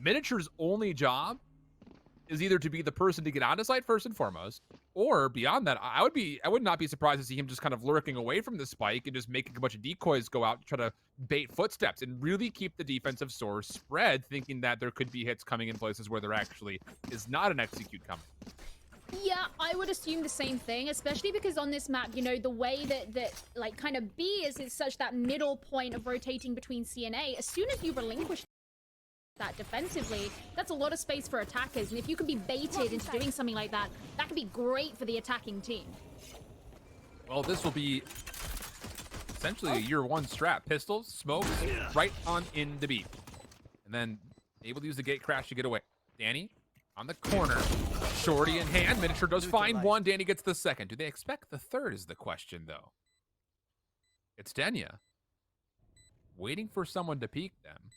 Miniature's only job is either to be the person to get onto site first and foremost, or beyond that, I would not be surprised to see him just kind of lurking away from the spike and just making a bunch of decoys go out to try to bait footsteps and really keep the defensive SoaR spread, thinking that there could be hits coming in places where there actually is not an execute coming. Yeah, I would assume the same thing, especially because on this map, you know, the way that like kind of B is such that middle point of rotating between C and A. As soon as you relinquish that defensively, that's a lot of space for attackers, and if you can be baited into doing something like that, that could be great for the attacking team. Well, this will be essentially a year one strat. Pistols, smokes, right on in the B. And then able to use the gate crash to get away. Danny on the corner. Shorty in hand. Miniature does find one. Danny gets the second. Do they expect the third is the question, though. It's Denya. Waiting for someone to peek them.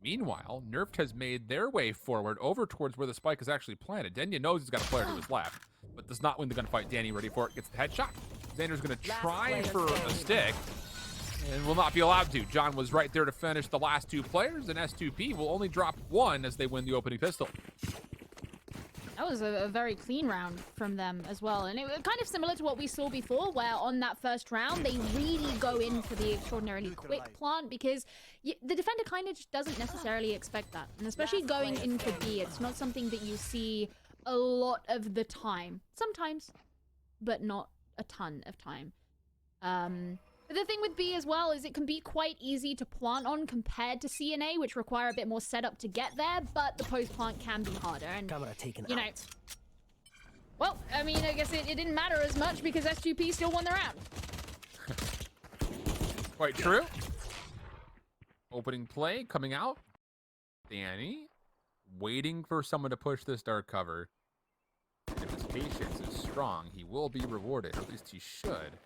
Meanwhile, Nerfed has made their way forward over towards where the spike is actually planted. Denya knows he's got a player to his left, but does not win the gunfight. Danny ready for it. Gets the headshot. Xander's going to try for a stick and will not be allowed to. John was right there to finish the last two players, and S2P will only drop one as they win the opening pistol. That was a very clean round from them as well. And it was kind of similar to what we saw before, where on that first round, they really go in for the extraordinarily quick plant because the defender kind of just doesn't necessarily expect that. And especially going in for B, it's not something that you see a lot of the time. Sometimes, but not a ton of time. But the thing with B as well is it can be quite easy to plant on compared to C and A, which require a bit more setup to get there, but the post-plant can be harder. And, you know, well, I mean, I guess it didn't matter as much because S2P still won the round. Quite true. Opening play coming out. Danny waiting for someone to push this dark cover. If his patience is strong, he will be rewarded, or at least he should.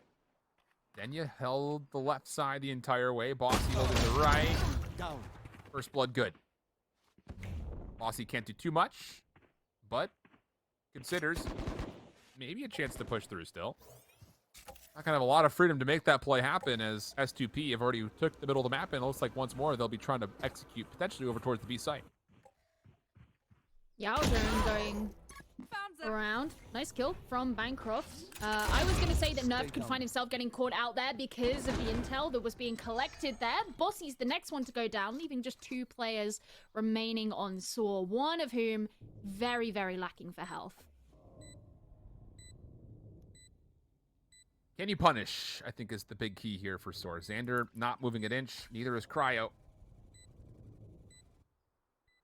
Denya held the left side the entire way. Bossy holding the right. Down. First blood good. Bossy can't do too much, but considers maybe a chance to push through still. Not gonna have a lot of freedom to make that play happen as S2P have already took the middle of the map, and it looks like once more they'll be trying to execute potentially over towards the B site. Yowzer going around. Nice kill from Bancroft. I was going to say that Nerf could find himself getting caught out there because of the intel that was being collected there. Bossy's the next one to go down, leaving just 2 players remaining on SoaR, one of whom very, very lacking for health. Can you punish, I think, is the big key here for SoaR. Xander not moving an inch, neither is Cryo.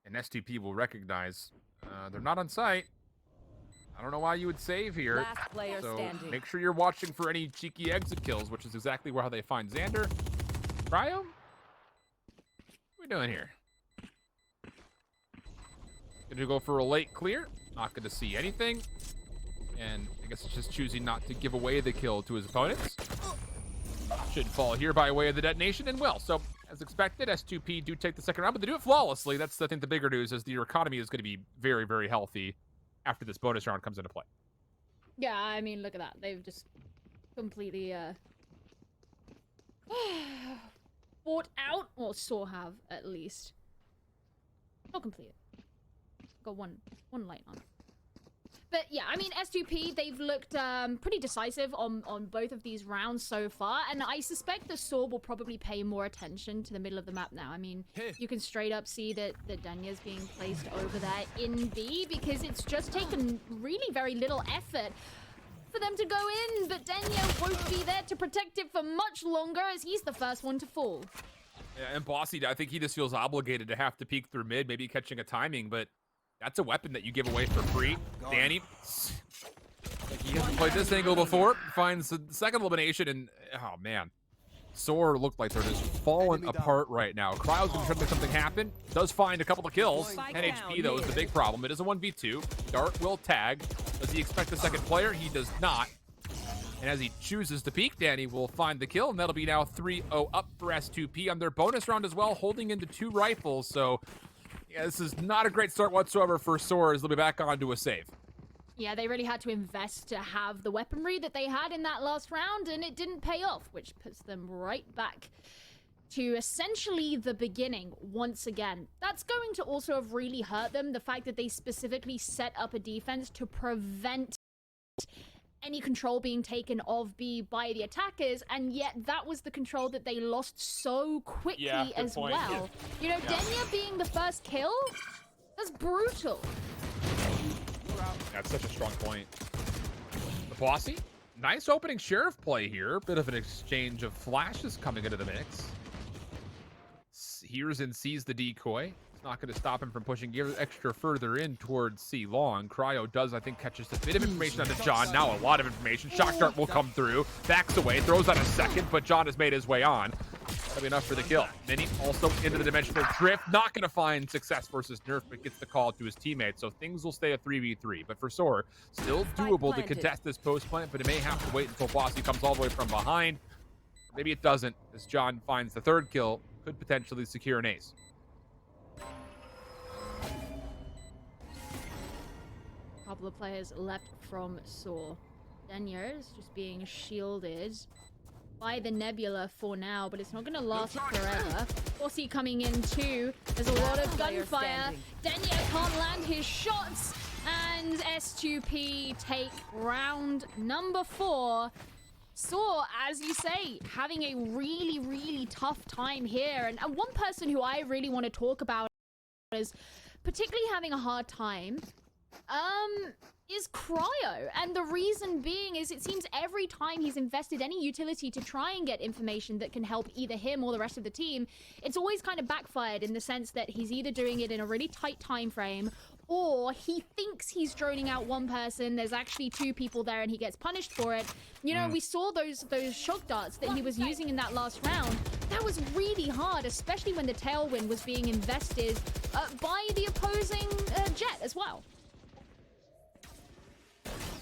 And S2P will recognize they're not on site. I don't know why you would save here. Last player so standing. Make sure you're watching for any cheeky exit kills, which is exactly how they find Xander. Cryo? What are we doing here? Gonna go for a late clear. Not gonna see anything. And I guess it's just choosing not to give away the kill to his opponents. Should fall here by way of the detonation, and will. So, as expected, S2P do take the second round, but they do it flawlessly. That's, I think, the bigger news, is your economy is going to be very, very healthy after this bonus round comes into play. Yeah, I mean, look at that. They've just completely fought out. Well, SoaR have, at least. Not complete. Got one light on. But yeah, I mean, S2P, they've looked pretty decisive on both of these rounds so far, and I suspect the SoaR will probably pay more attention to the middle of the map now. I mean, you can straight up see that Denya's being placed over there in B, because it's just taken really very little effort for them to go in, but Denya won't be there to protect it for much longer, as he's the first one to fall. Yeah, and Bossy, I think he just feels obligated to have to peek through mid, maybe catching a timing, but that's a weapon that you give away for free. Danny, he hasn't played this angle before, finds the second elimination, and oh man, SoaR looked like they're just falling apart right now. Cryo's gonna try to make something happen, does find a couple of kills. 10 HP though is the big problem. It is a 1v2. Dart will tag. Does he expect the second player? He does not. And as he chooses to peek, Danny will find the kill, and that'll be now 3-0 up for S2P on their bonus round as well, holding into 2 rifles. So yeah, this is not a great start whatsoever for SoaR, as they'll be back onto a save. Yeah, they really had to invest to have the weaponry that they had in that last round, and it didn't pay off, which puts them right back to essentially the beginning once again. That's going to also have really hurt them, the fact that they specifically set up a defense to prevent any control being taken of B by the attackers, and yet that was the control that they lost so quickly as well. You know, Denya being the first kill, that's brutal. That's such a strong point. The Bossy, nice opening sheriff play here. Bit of an exchange of flashes coming into the mix. Hears and sees the decoy. It's not going to stop him from pushing extra further in towards C long. Cryo does, I think, catches a bit of information onto John. Now a lot of information. Shock dart will come through. Backs away, throws out a second, but John has made his way on. That'll be enough for the kill. Mini also into the dimensional drift. Not going to find success versus Nerf, but gets the call to his teammates. So things will stay a 3v3. But for SoaR, still doable to contest this post plant, but it may have to wait until Bossy comes all the way from behind. Maybe it doesn't, as John finds the third kill. Could potentially secure an ace. Couple of players left from SoaR. Denya is just being shielded by the Nebula for now, but it's not going to last forever. Bossy coming in too. There's a lot of gunfire. Denya can't land his shots, and S2P take round number 4. SoaR, as you say, having a really, really tough time here. And one person who I really want to talk about is particularly having a hard time is Cryo. And the reason being is it seems every time he's invested any utility to try and get information that can help either him or the rest of the team, it's always kind of backfired in the sense that he's either doing it in a really tight time frame, or he thinks he's droning out one person, there's actually 2 people there and he gets punished for it. You know, we saw those shock darts that he was using in that last round. That was really hard, especially when the tailwind was being invested by the opposing jet as well.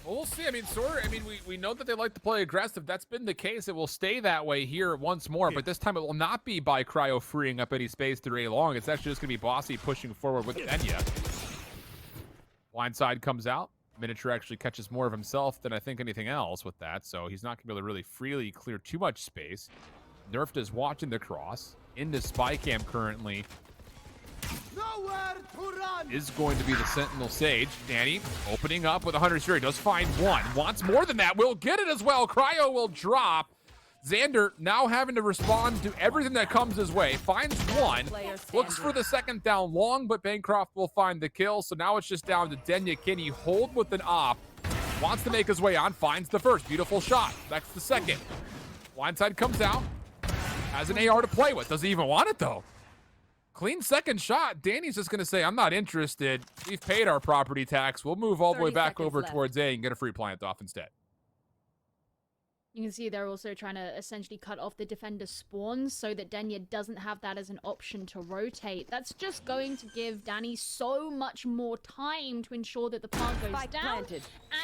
Well, we'll see. I mean, SoaR, we know that they like to play aggressive. That's been the case. It will stay that way here once more, but this time it will not be by Cryo freeing up any space through A long. It's actually just going to be Bossy pushing forward with Denya. Blindside comes out. Miniature actually catches more of himself than I think anything else with that, so he's not going to be able to really freely clear too much space. Nerfed is watching the cross. Into spy cam currently. Nowhere to run. Is going to be the Sentinel Sage. Danny opening up with a 100 Fury. Does find one. Wants more than that. Will get it as well. Cryo will drop. Xander now having to respond to everything that comes his way. Finds one. Looks for the second down long, but Bancroft will find the kill. So now it's just down to Denya. Can he hold with an op? Wants to make his way on. Finds the first. Beautiful shot. That's the second. Blindside comes out. Has an AR to play with. Does he even want it, though? Clean second shot. Danny's just going to say, I'm not interested. We've paid our property tax. We'll move all the way back over towards A and get a free plant off instead. You can see they're also trying to essentially cut off the defender spawns so that Denya doesn't have that as an option to rotate. That's just going to give Danny so much more time to ensure that the plant goes down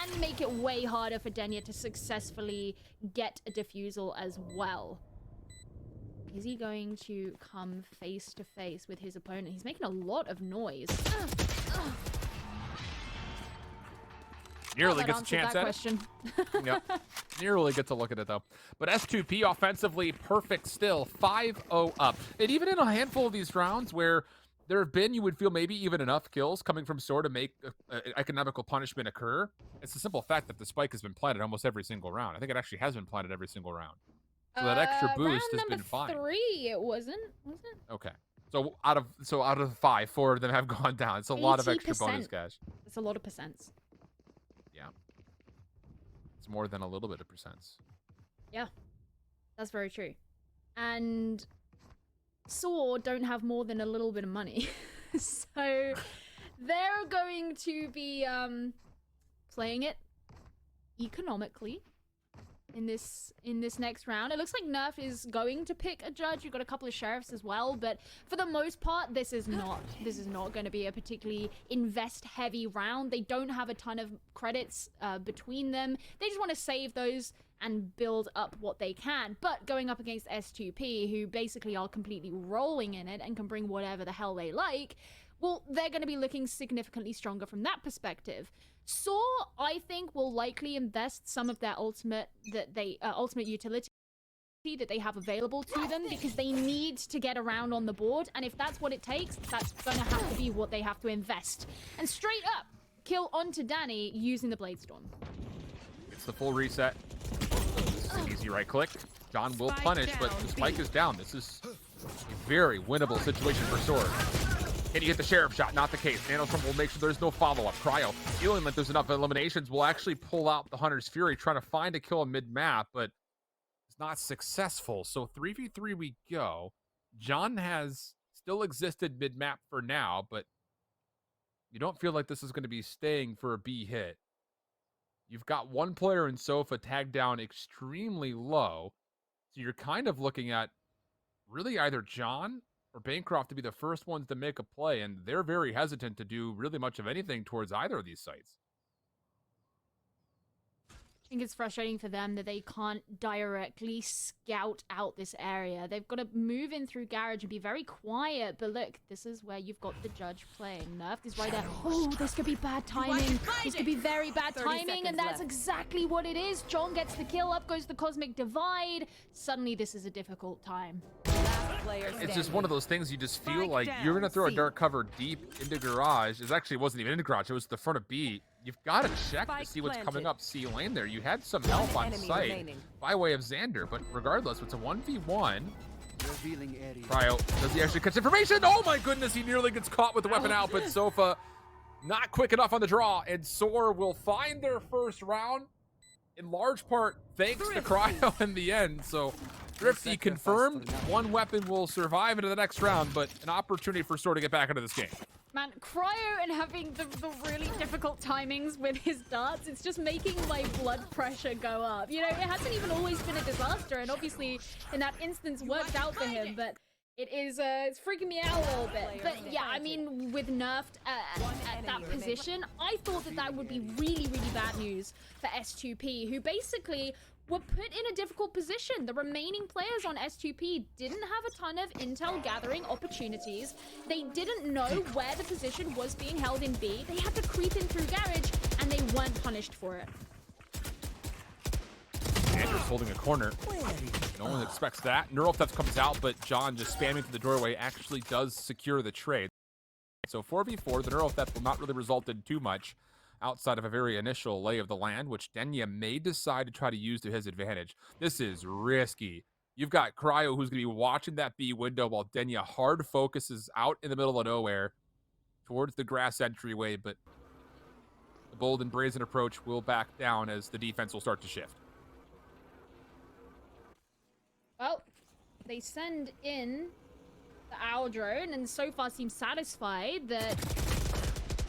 and make it way harder for Denya to successfully get a defusal as well. Is he going to come face to face with his opponent? He's making a lot of noise. Nearly gets a chance at it. Yep. Nearly gets a look at it, though. But S2P offensively perfect still. 5-0 up. And even in a handful of these rounds where there have been, you would feel maybe even enough kills coming from SoaR to make economical punishment occur. It's the simple fact that the spike has been planted almost every single round. I think it actually has been planted every single round. So that extra boost has been fine. Round number 3, it wasn't, was it? Okay. So out of the 5, 4 of them have gone down. It's a lot of extra 80%. bonus cash. It's a lot of percents. Yeah. It's more than a little bit of percents. Yeah. That's very true. And SoaR don't have more than a little bit of money. So they're going to be playing it economically in this next round. It looks like Nerf is going to pick a judge. You've got a couple of sheriffs as well, but for the most part, this is not going to be a particularly invest heavy round. They don't have a ton of credits between them. They just want to save those and build up what they can. But going up against S2P, who basically are completely rolling in it and can bring whatever the hell they like, well, they're going to be looking significantly stronger from that perspective. SoaR, I think, will likely invest some of their ultimate utility that they have available to them because they need to get around on the board, and if that's what it takes, that's gonna have to be what they have to invest. And straight up, kill onto Danny using the Bladestorm. It's the full reset. Easy right click. John will punish, but the spike is down. This is a very winnable situation for SoaR. Can you hit the sheriff shot? Not the case. Nanostorm will make sure there's no follow-up. Cryo, feeling like there's enough eliminations, will actually pull out the Hunter's Fury, trying to find a kill mid-map, but it's not successful. So 3v3 we go. John has still existed mid-map for now, but you don't feel like this is going to be staying for a B hit. You've got one player in Sofa tagged down extremely low, so you're kind of looking at really either John or Bancroft to be the first ones to make a play, and they're very hesitant to do really much of anything towards either of these sites. I think it's frustrating for them that they can't directly scout out this area. They've got to move in through garage and be very quiet. But look, this is where you've got the judge playing. Nerf is right there. Oh, this could be bad timing. This could be very bad timing, and that's exactly what it is. John gets the kill. Up goes the Cosmic Divide. Suddenly, this is a difficult time. It's just one of those things you just feel like you're going to throw a dark cover deep into garage. It actually wasn't even into garage. It was the front of B. You've got to check to see what's coming up C lane there. You had some help on site by way of Xander, but regardless, it's a 1v1. Cryo, does he actually catch information? Oh my goodness, he nearly gets caught with the weapon out, but Sofa not quick enough on the draw, and SoaR will find their first round in large part thanks to Cryo in the end. So Thrifty confirmed one weapon will survive into the next round, but an opportunity for SoaR to get back into this game. Man, Cryo and having the really difficult timings with his darts, it's just making my blood pressure go up. You know, it hasn't even always been a disaster, and obviously in that instance worked out for him, but it is, it's freaking me out a little bit. But yeah, I mean, with Nerfed at that position, I thought that that would be really, really bad news for S2P, who basically were put in a difficult position. The remaining players on S2P didn't have a ton of intel gathering opportunities. They didn't know where the position was being held in B. They had to creep in through garage, and they weren't punished for it. Andrew's holding a corner. No one expects that. Neural Theft comes out, but John just spamming through the doorway actually does secure the trade. So 4v4, the Neural Theft will not really result in too much outside of a very initial lay of the land, which Denya may decide to try to use to his advantage. This is risky. You've got Cryo, who's going to be watching that B window while Denya hard focuses out in the middle of nowhere towards the grass entryway, but the bold and brazen approach will back down as the defense will start to shift. Well, they send in the Owl Drone, and so far seem satisfied that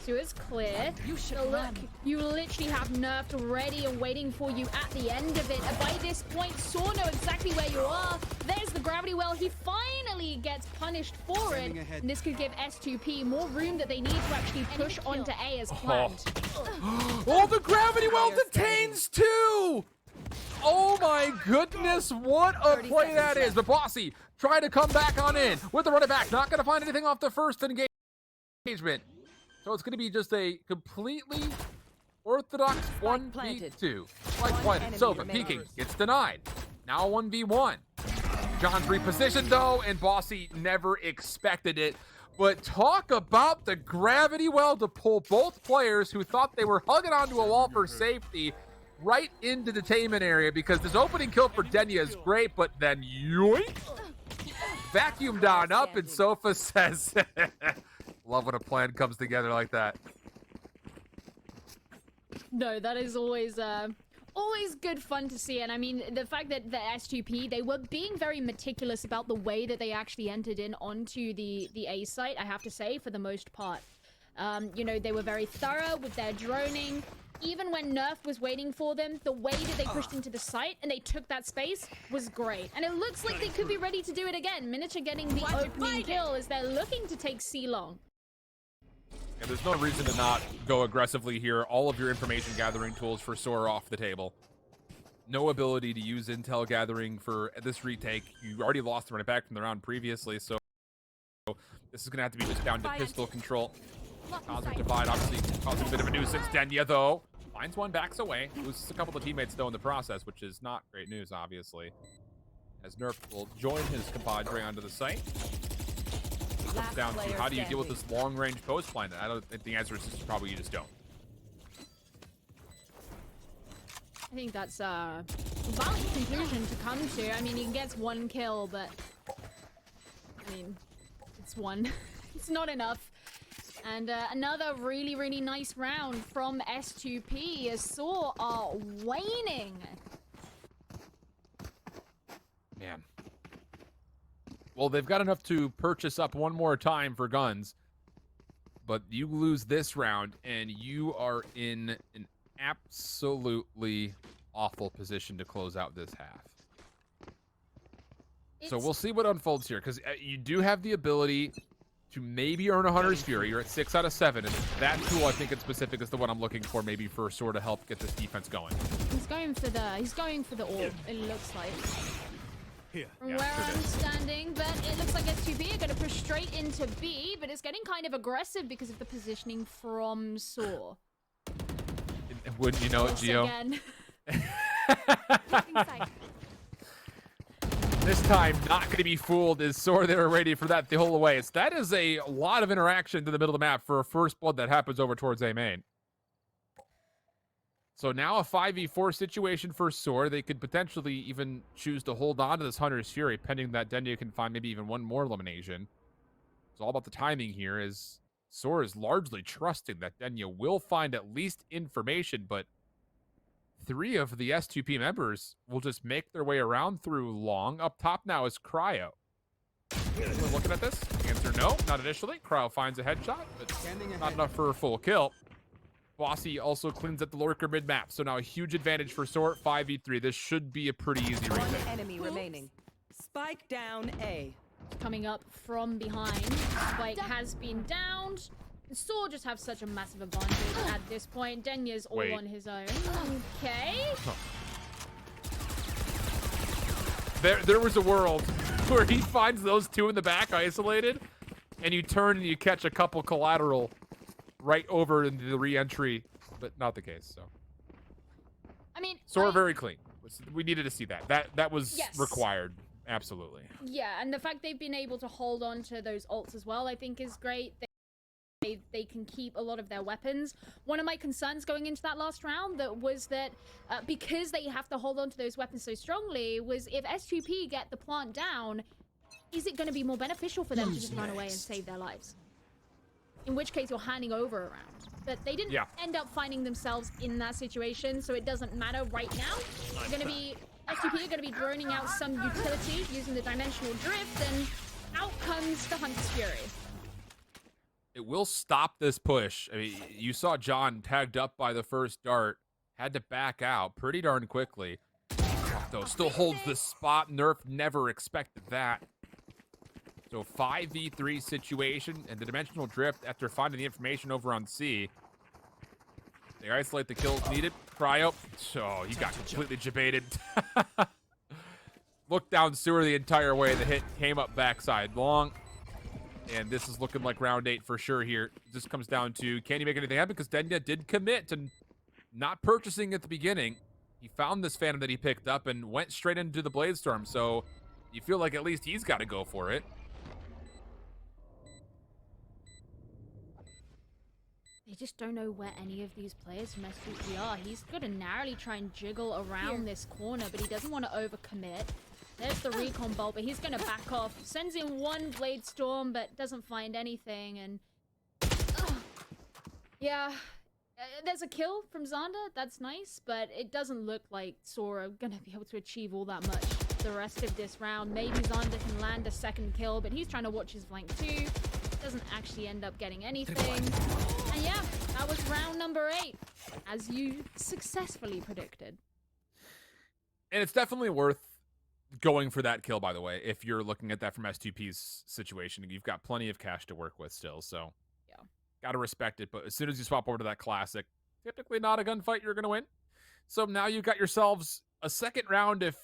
SoaR's clear. So look, you literally have Nerfed ready and waiting for you at the end of it. And by this point, SoaR know exactly where you are. There's the gravity well. He finally gets punished for it. And this could give S2P more room that they need to actually push onto A as planned. Oh, the gravity well detains too! Oh my goodness, what a play that is. But Bossy trying to come back on in with the running back. Not going to find anything off the first engagement. So it's going to be just a completely orthodox 1v2. Like planted. Sofa peeking, gets denied. Now 1v1. John's repositioned though, and Bossy never expected it. But talk about the gravity well to pull both players who thought they were hugging onto a wall for safety right into the detainment area, because this opening kill for Denya is great, but then yoink! Vacuumed on up, and Sofa says, love when a plan comes together like that. No, that is always always good fun to see. And I mean, the fact that the S2P, they were being very meticulous about the way that they actually entered in onto the A site, I have to say, for the most part. You know, they were very thorough with their droning. Even when Nerf was waiting for them, the way that they pushed into the site and they took that space was great. And it looks like they could be ready to do it again. Miniature getting the opening kill as they're looking to take C long. Yeah, there's no reason to not go aggressively here. All of your information gathering tools for SoaR off the table. No ability to use intel gathering for this retake. You already lost the running back from the round previously, so this is going to have to be just down to pistol control. Cosmic Divide obviously causing a bit of a nuisance. Denya, though, finds one, backs away. Loses a couple of teammates, though, in the process, which is not great news, obviously. as Nerf will join his compadre onto the site. It comes down to how do you deal with this long-range post plan? I don't think the answer is just probably you just don't. I think that's a valid conclusion to come to. I mean, he gets 1 kill, but I mean, it's 1. It's not enough. And another really, really nice round from S2P as SoaR are waning. Man. Well, they've got enough to purchase up one more time for guns. But you lose this round, and you are in an absolutely awful position to close out this half. So we'll see what unfolds here, because you do have the ability to maybe earn a Hunter's Fury. You're at 6 out of 7, and that tool I think in specific is the one I'm looking for, maybe for SoaR to help get this defense going. He's going for the orb, it looks like. From Yeah, where I'm standing, but it looks like S2P are going to push straight into B, but it's getting kind of aggressive because of the positioning from SoaR. Wouldn't you know it, Gio? Again. This time, not going to be fooled. Is SoaR there ready for that the whole way? So that is a lot of interaction to the middle of the map for a first blood that happens over towards A main. So now a 5v4 situation for SoaR. They could potentially even choose to hold on to this Hunter's Fury, pending that Denya can find maybe even one more elimination. It's all about the timing here, as SoaR is largely trusting that Denya will find at least information, but 3 of the S2P members will just make their way around through long. Up top now is Cryo. We're looking at this. Answer no, not initially. Cryo finds a headshot, but not enough for a full kill. Bossy also cleans up the lurker mid-map, so now a huge advantage for SoaR. 5v3. This should be a pretty easy retake. One enemy remaining. Spike down A. Coming up from behind. Spike has been downed. SoaR just have such a massive advantage at this point. Denya's all on his own. Okay. There was a world where he finds those 2 in the back isolated, and you turn and you catch a couple collateral right over into the re-entry, but not the case. So, I mean, SoaR very clean. We needed to see that. That was required. Absolutely. Yeah, and the fact they've been able to hold on to those ults as well, I think is great. They can keep a lot of their weapons. One of my concerns going into that last round was that because they have to hold on to those weapons so strongly, was if S2P get the plant down, is it going to be more beneficial for them to just run away and save their lives? In which case you're handing over a round. But they didn't end up finding themselves in that situation, so it doesn't matter right now. S2P are going to be droning out some utility using the dimensional drift, and out comes the Hunter's Fury. It will stop this push. I mean, you saw John tagged up by the first dart, had to back out pretty darn quickly. Though still holds the spot. Nerf never expected that. So 5v3 situation, and the dimensional drift after finding the information over on C. They isolate the kills needed. Cryo. Oh, he got completely jebaited. Looked down SoaR the entire way. The hit came up backside long. And this is looking like round 8 for sure here. This comes down to, can you make anything happen? Because Denya did commit to not purchasing at the beginning. He found this Phantom that he picked up and went straight into the Bladestorm. So you feel like at least he's got to go for it. They just don't know where any of these players from S2P are. He's going to narrowly try and jiggle around this corner, but he doesn't want to overcommit. There's the recon bolt, but he's going to back off. Sends in one Blade Storm, but doesn't find anything. And yeah, there's a kill from Xander. That's nice, but it doesn't look like SoaR are going to be able to achieve all that much the rest of this round. Maybe Xander can land a second kill, but he's trying to watch his flank too. Doesn't actually end up getting anything. And yeah, that was round number 8, as you successfully predicted. And it's definitely worth going for that kill, by the way, if you're looking at that from S2P's situation. You've got plenty of cash to work with still, so yeah, gotta respect it. But as soon as you swap over to that classic, typically not a gunfight you're gonna win. So now you've got yourselves a second round if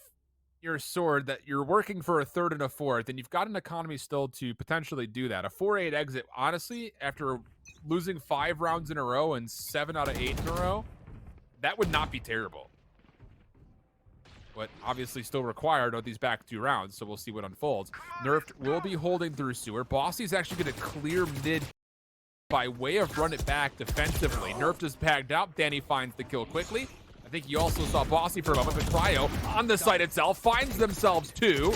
you're SoaR, that you're working for a third and a fourth, and you've got an economy still to potentially do that. A 4-8 exit, honestly, after losing 5 rounds in a row and 7 out of 8 in a row, that would not be terrible. but obviously still required of these back 2 rounds, so we'll see what unfolds. Nerfed will be holding through SoaR. Bossy's actually going to clear mid by way of run it back defensively. Nerfed is bagged out. Danny finds the kill quickly. I think you also saw Bossy for a moment, but Cryo on the site itself finds themselves 2.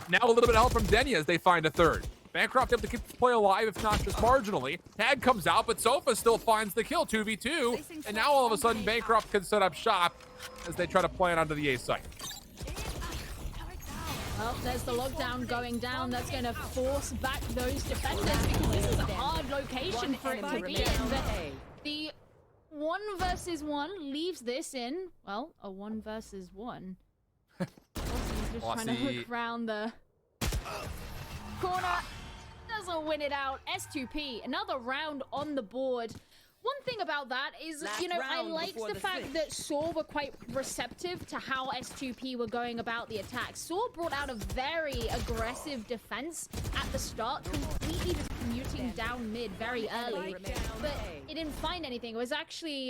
Now a little bit of help from Denny as they find a 3rd. Bancroft able to keep the play alive, if not just marginally. Tag comes out, but Sofa still finds the kill, 2v2. And now all of a sudden, Bancroft can set up shop as they try to plan onto the A site. Well, there's the lockdown going down. That's going to force back those defenders because this is a hard location for it to be in. But the 1 versus 1 leaves this in, well, a 1 versus 1. Bossy's just trying to hook around the corner. Doesn't win it out. S2P, another round on the board. One thing about that is, you know, I liked the fact that SoaR were quite receptive to how S2P were going about the attack. SoaR brought out a very aggressive defense at the start, completely just commuting down mid very early. But it didn't find anything. It was actually,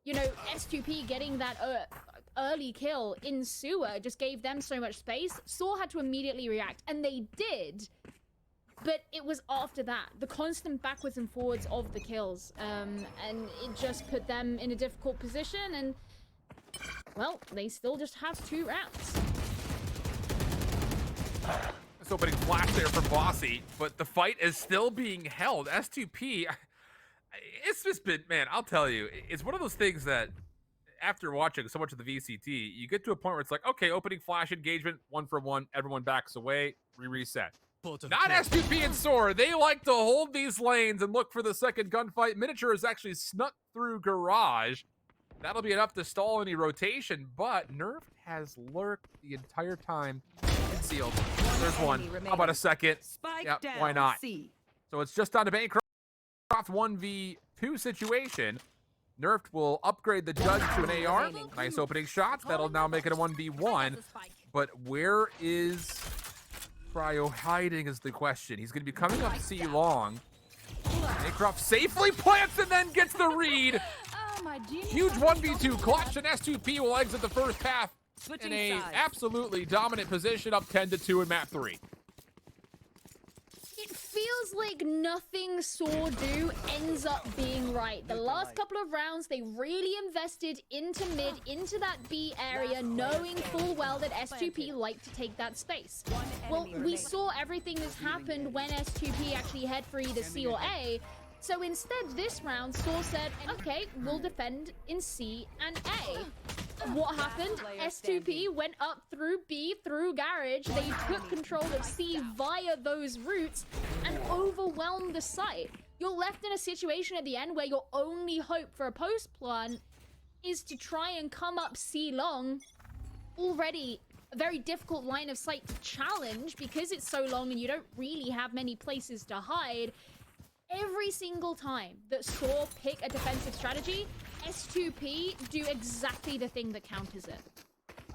you know, S2P getting that early kill in SoaR just gave them so much space. SoaR had to immediately react, and they did. But it was after that, the constant backwards and forwards of the kills, and it just put them in a difficult position, and, well, they still just have 2 rounds. This opening flash there from Bossy, but the fight is still being held. S2P, it's just been, man, I'll tell you, it's one of those things that, after watching so much of the VCT, you get to a point where it's like, okay, opening flash engagement, 1 for 1, everyone backs away, reset. Not S2P and SoaR. They like to hold these lanes and look for the second gunfight. Miniature has actually snuck through Garage. That'll be enough to stall any rotation, but Nerfed has lurked the entire time concealed. There's one. How about a second? Yep, why not? So it's just on to Bancroft 1v2 situation. Nerfed will upgrade the Judge to an AR. Nice opening shots. That'll now make it a 1v1. But where is Cryo hiding is the question. He's going to be coming up C long. Bancroft safely plants and then gets the read. Huge 1v2 clutch, and S2P will exit the first half in a absolutely dominant position, up 10-2 in map 3. It feels like nothing SoaR do ends up being right. The last couple of rounds, they really invested into mid, into that B area, knowing full well that S2P like to take that space. Well, we saw everything that's happened when S2P actually head for either C or A. So instead, this round, SoaR said, okay, we'll defend in C and A. What happened? S2P went up through B, through Garage. They took control of C via those routes and overwhelmed the site. You're left in a situation at the end where your only hope for a post plan is to try and come up C long. Already a very difficult line of sight to challenge because it's so long and you don't really have many places to hide. Every single time that SoaR pick a defensive strategy, S2P do exactly the thing that counters it.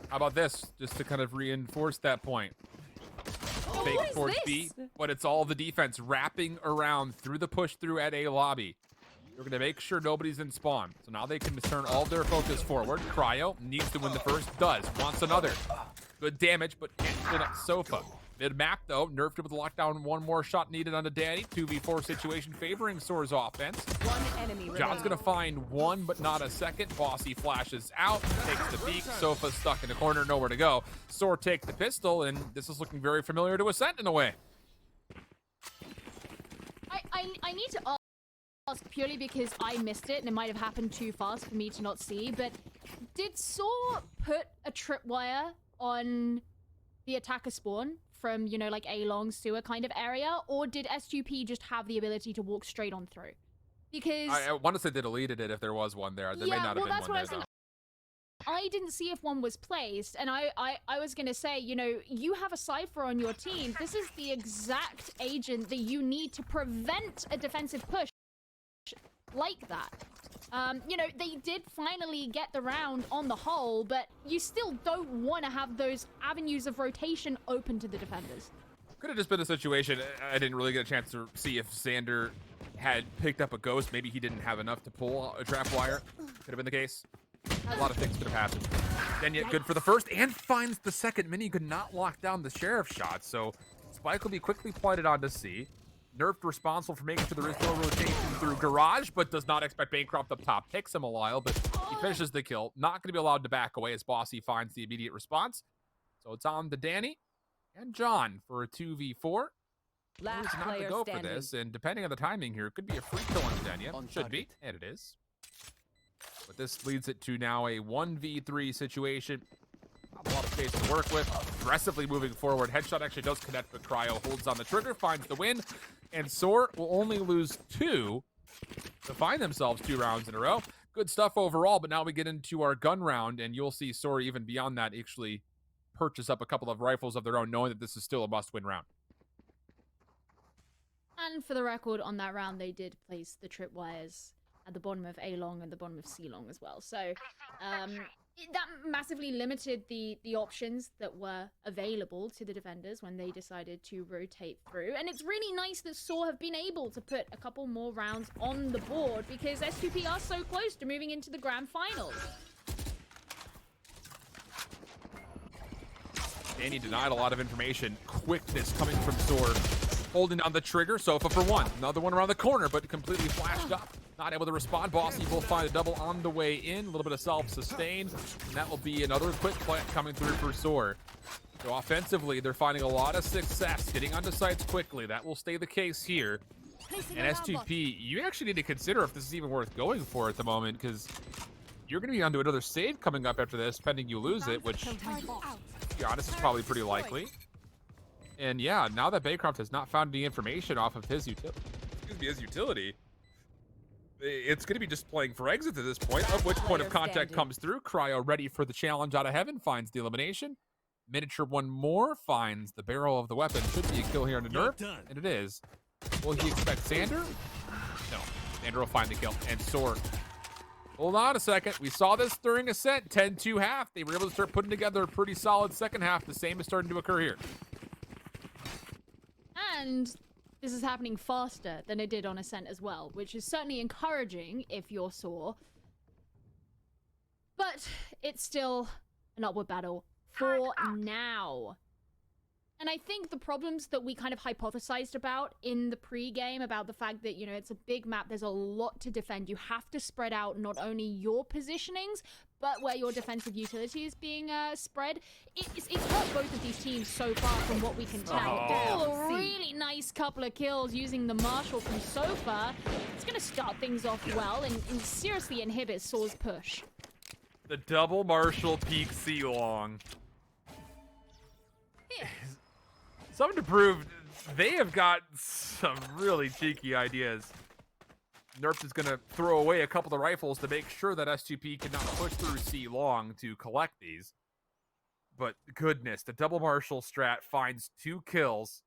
How about this, just to kind of reinforce that point? Fake towards B, but it's all the defense wrapping around through the push through at A lobby. They're going to make sure nobody's in spawn. So now they can turn all their focus forward. Cryo needs to win the first, does. Wants another. Good damage, but can't clean up Sofa. Mid-map, though, nerfed it with the lockdown. 1 more shot needed onto Danny. 2v4 situation favoring SoaR's offense. John's going to find 1, but not a second. Bossy flashes out, takes the peek. Sofa stuck in the corner, nowhere to go. SoaR take the pistol, and this is looking very familiar to Ascent in a way. I need to ask purely because I missed it, and it might have happened too fast for me to not see, but did SoaR put a tripwire on the attacker spawn from, you know, like a long sewer kind of area, or did S2P just have the ability to walk straight on through? Because I want to say they deleted it if there was one there. There may not have been one there, though. I didn't see if one was placed, and I was gonna say, you know, you have a Cypher on your team. This is the exact agent that you need to prevent a defensive push like that. You know, they did finally get the round on the whole, but you still don't want to have those avenues of rotation open to the defenders. Could have just been a situation. I didn't really get a chance to see if Xander had picked up a ghost. Maybe he didn't have enough to pull a trap wire. Could have been the case. A lot of things could have happened. Then yet good for the first and finds the second. Mini could not lock down the sheriff shot, so Spike will be quickly plotted onto C. Nerfed responsible for making sure there is no rotation through Garage, but does not expect Bancroft up top. Picks him a while, but he finishes the kill. Not going to be allowed to back away as Bossy finds the immediate response. So it's on to Danny and John for a 2v4. Last Not to player go standing. for this, and depending on the timing here, it could be a free kill on Denya. Should be, and it is. But this leads it to now a 1v3 situation. A lot of space to work with. Aggressively moving forward. Headshot actually does connect, but Cryo holds on the trigger, finds the win. And SoaR will only lose 2 to find themselves 2 rounds in a row. Good stuff overall, but now we get into our gun round, and you'll see SoaR even beyond that actually purchase up a couple of rifles of their own, knowing that this is still a must-win round. And for the record, on that round, they did place the tripwires at the bottom of A long and the bottom of C long as well. So that massively limited the options that were available to the defenders when they decided to rotate through. And it's really nice that SoaR have been able to put a couple more rounds on the board because S2P are so close to moving into the grand finals. Danny denied a lot of information. Quickness coming from SoaR. Holding on the trigger. Sofa for 1. Another one around the corner, but completely flashed up. Not able to respond. Bossy will find a double on the way in. A little bit of self-sustain. And that will be another quick plant coming through for SoaR. So offensively, they're finding a lot of success. Getting onto sites quickly. That will stay the case here. And S2P, you actually need to consider if this is even worth going for at the moment, because you're going to be onto another save coming up after this, pending you lose it, which, to be honest, is probably pretty likely. And yeah, now that Bancroft has not found any information off of his utility, it's going to be just playing for exit at this point, of which point of contact comes through. Cryo ready for the challenge out of heaven, finds the elimination. Miniature one more, finds the barrel of the weapon. Should be a kill here on the nerf, and it is. Will he expect Xander? No, Xander will find the kill, and SoaR. Hold on a second. We saw this during Ascent, 10-2 half. They were able to start putting together a pretty solid second half. The same is starting to occur here. And this is happening faster than it did on Ascent as well, which is certainly encouraging if you're SoaR. But it's still an upward battle for now. And I think the problems that we kind of hypothesized about in the pre-game, about the fact that, you know, it's a big map, there's a lot to defend. You have to spread out not only your positionings, but where your defensive utility is being spread. It's hurt both of these teams so far from what we can tell. Oh, a really nice couple of kills using the Marshall from SoFa. It's going to start things off well and seriously inhibit SoaR's push. The double Marshall peak C long. Something to prove, they have got some really cheeky ideas. Nerf is going to throw away a couple of rifles to make sure that S2P cannot push through C long to collect these. But goodness, the double Marshall strat finds 2 kills.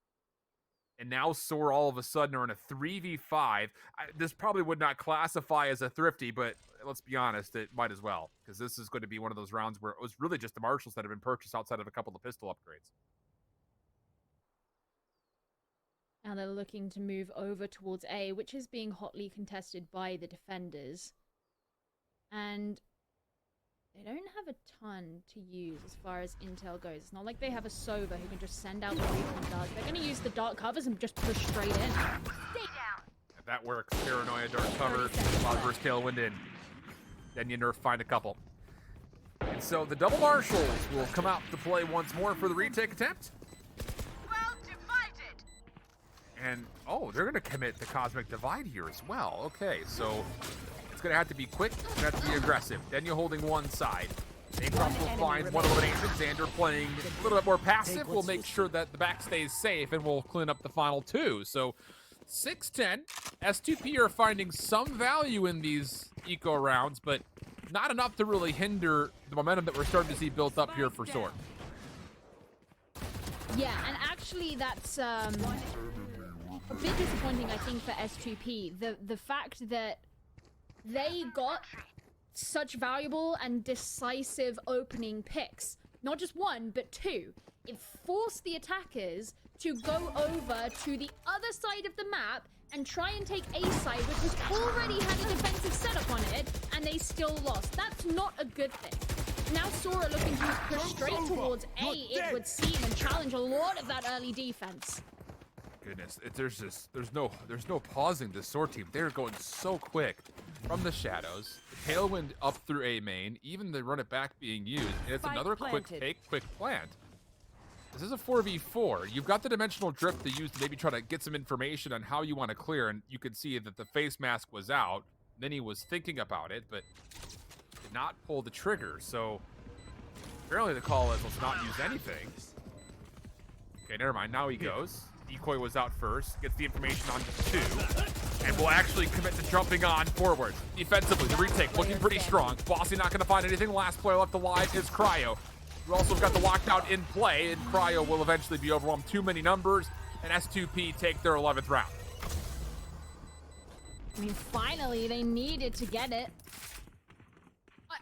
And now SoaR all of a sudden are in a 3v5. This probably would not classify as a thrifty, but let's be honest, it might as well. Because this is going to be one of those rounds where it was really just the Marshalls that have been purchased outside of a couple of pistol upgrades. Now they're looking to move over towards A, which is being hotly contested by the defenders. And they don't have a ton to use as far as intel goes. It's not like they have a SoaR who can just send out the recon darts. They're going to use the dark covers and just push straight in. Stay down. If that works, Paranoia, dark cover, Cloudburst, Tailwind in. Then you nerf find a couple. And so the double Marshalls will come out to play once more for the retake attempt. And, oh, they're going to commit the Cosmic Divide here as well. Okay, so it's going to have to be quick. It's going to have to be aggressive. Then you're holding one side. Bancroft will find one elimination. Xander playing a little bit more passive. We'll make sure that the back stays safe, and we'll clean up the final 2. So 6-10. S2P are finding some value in these eco rounds, but not enough to really hinder the momentum that we're starting to see built up here for SoaR. Yeah, and actually that's a bit disappointing, I think, for S2P. The fact that they got such valuable and decisive opening picks. Not just 1, but 2. It forced the attackers to go over to the other side of the map and try and take A side, which was already had a defensive setup on it, and they still lost. That's not a good thing. now SoaR looking to push straight towards A, it would seem, and challenge a lot of that early defense. Goodness, there's no pausing this SoaR team. They're going so quick from the shadows. Tailwind up through A main, even the run it back being used. And it's another quick take, quick plant. This is a 4v4. You've got the dimensional drift to use to maybe try to get some information on how you want to clear, and you could see that the face mask was out. Then he was thinking about it, but did not pull the trigger. So apparently the call is let's not use anything. Okay, never mind. Now he goes. Decoy was out first, gets the information on 2, and will actually commit to jumping on forward. Defensively, the retake looking pretty strong. Bossy not going to find anything. Last player left alive is Cryo. We also got the lockdown in play, and Cryo will eventually be overwhelmed. Too many numbers, and S2P take their 11th round. I mean, finally, they needed to get it.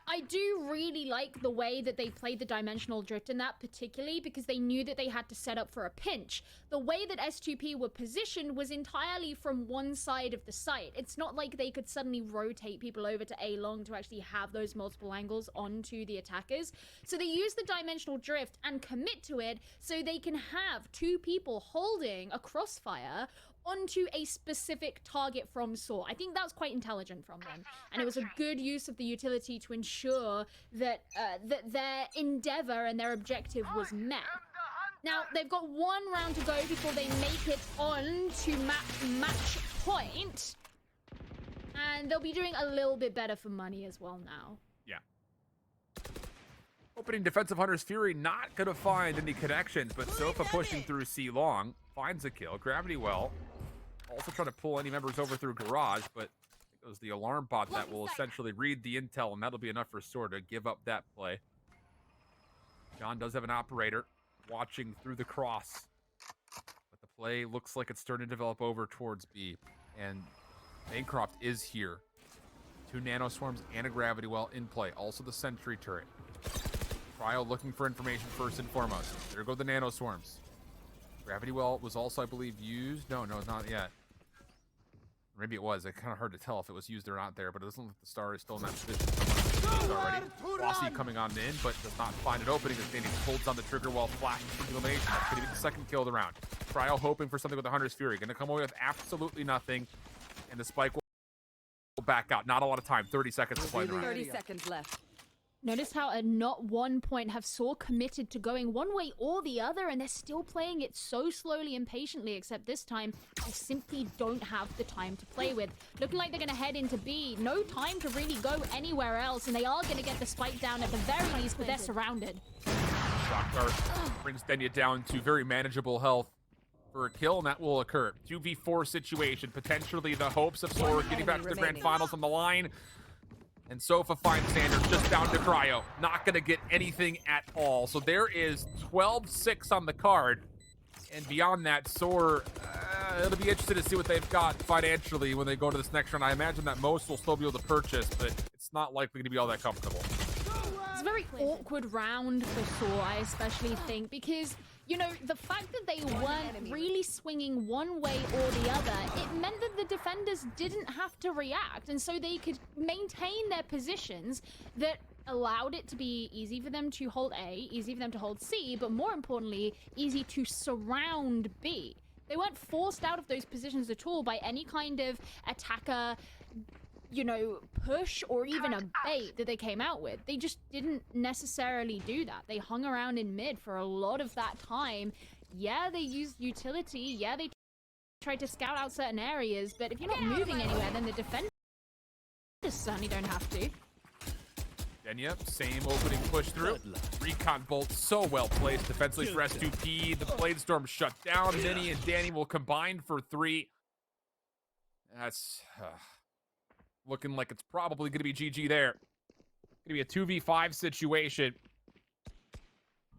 I do really like the way that they played the dimensional drift in that, particularly because they knew that they had to set up for a pinch. The way that S2P were positioned was entirely from one side of the site. It's not like they could suddenly rotate people over to A long to actually have those multiple angles onto the attackers. So they use the dimensional drift and commit to it so they can have 2 people holding a crossfire onto a specific target from SoaR. I think that's quite intelligent from them, and it was a good use of the utility to ensure that that their endeavor and their objective was met. Now, they've got 1 round to go before they make it on to match point, and they'll be doing a little bit better for money as well now. Yeah. Opening defensive Hunter's Fury not going to find any connections, but Sofa pushing through C long finds a kill. Gravity Well also trying to pull any members over through Garage, but it was the alarm bot that will essentially read the intel, and that'll be enough for SoaR to give up that play. John does have an operator watching through the cross, but the play looks like it's starting to develop over towards B, and Bancroft is here. 2 nano swarms and a gravity well in play. Also the sentry turret. Cryo looking for information first and foremost. There go the nano swarms. Gravity well was also, I believe, used. No, not yet. Maybe it was. It's kind of hard to tell if it was used or not there, but it doesn't look like the star is still in that position. Already. Bossy coming on in, but does not find an opening as Danny holds on the trigger while flashing for elimination. That's going to be the 2nd kill of the round. Cryo hoping for something with the Hunter's Fury. Going to come away with absolutely nothing, and the spike will back out. Not a lot of time. 30 seconds to play the round. 30 seconds left. Notice how at not one point have SoaR committed to going one way or the other, and they're still playing it so slowly and patiently, except this time they simply don't have the time to play with. Looking like they're going to head into B. No time to really go anywhere else, and they are going to get the spike down at the very least, but they're surrounded. Shock Dart brings Denya down to very manageable health for a kill, and that will occur. 2v4 situation, potentially the hopes of SoaR getting back to the grand finals on the line. And Sofa finds Sanders just down to Cryo. Not going to get anything at all. So there is 12-6 on the card. And beyond that, SoaR, it'll be interesting to see what they've got financially when they go to this next round. I imagine that most will still be able to purchase, but it's not likely to be all that comfortable. It's a very awkward round for SoaR, I especially think, because, you know, the fact that they weren't really swinging one way or the other, it meant that the defenders didn't have to react, and so they could maintain their positions that allowed it to be easy for them to hold A, easy for them to hold C, but more importantly, easy to surround B. They weren't forced out of those positions at all by any kind of attacker, you know, push or even a bait that they came out with. They just didn't necessarily do that. They hung around in mid for a lot of that time. Yeah, they used utility. Yeah, they tried to scout out certain areas, but if you're not moving anywhere, then the defenders certainly don't have to. Denya, same opening push through. Recon bolt so well placed defensively for S2P. The Bladestorm shut down. Minnie and Danny will combine for 3. That's looking like it's probably going to be GG there. Going to be a 2v5 situation.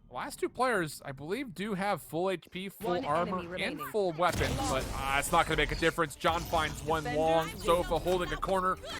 The last 2 players, I believe, do have full HP, full armor, and full weapons, but it's not going to make a difference. John finds one long. Sofa holding a corner.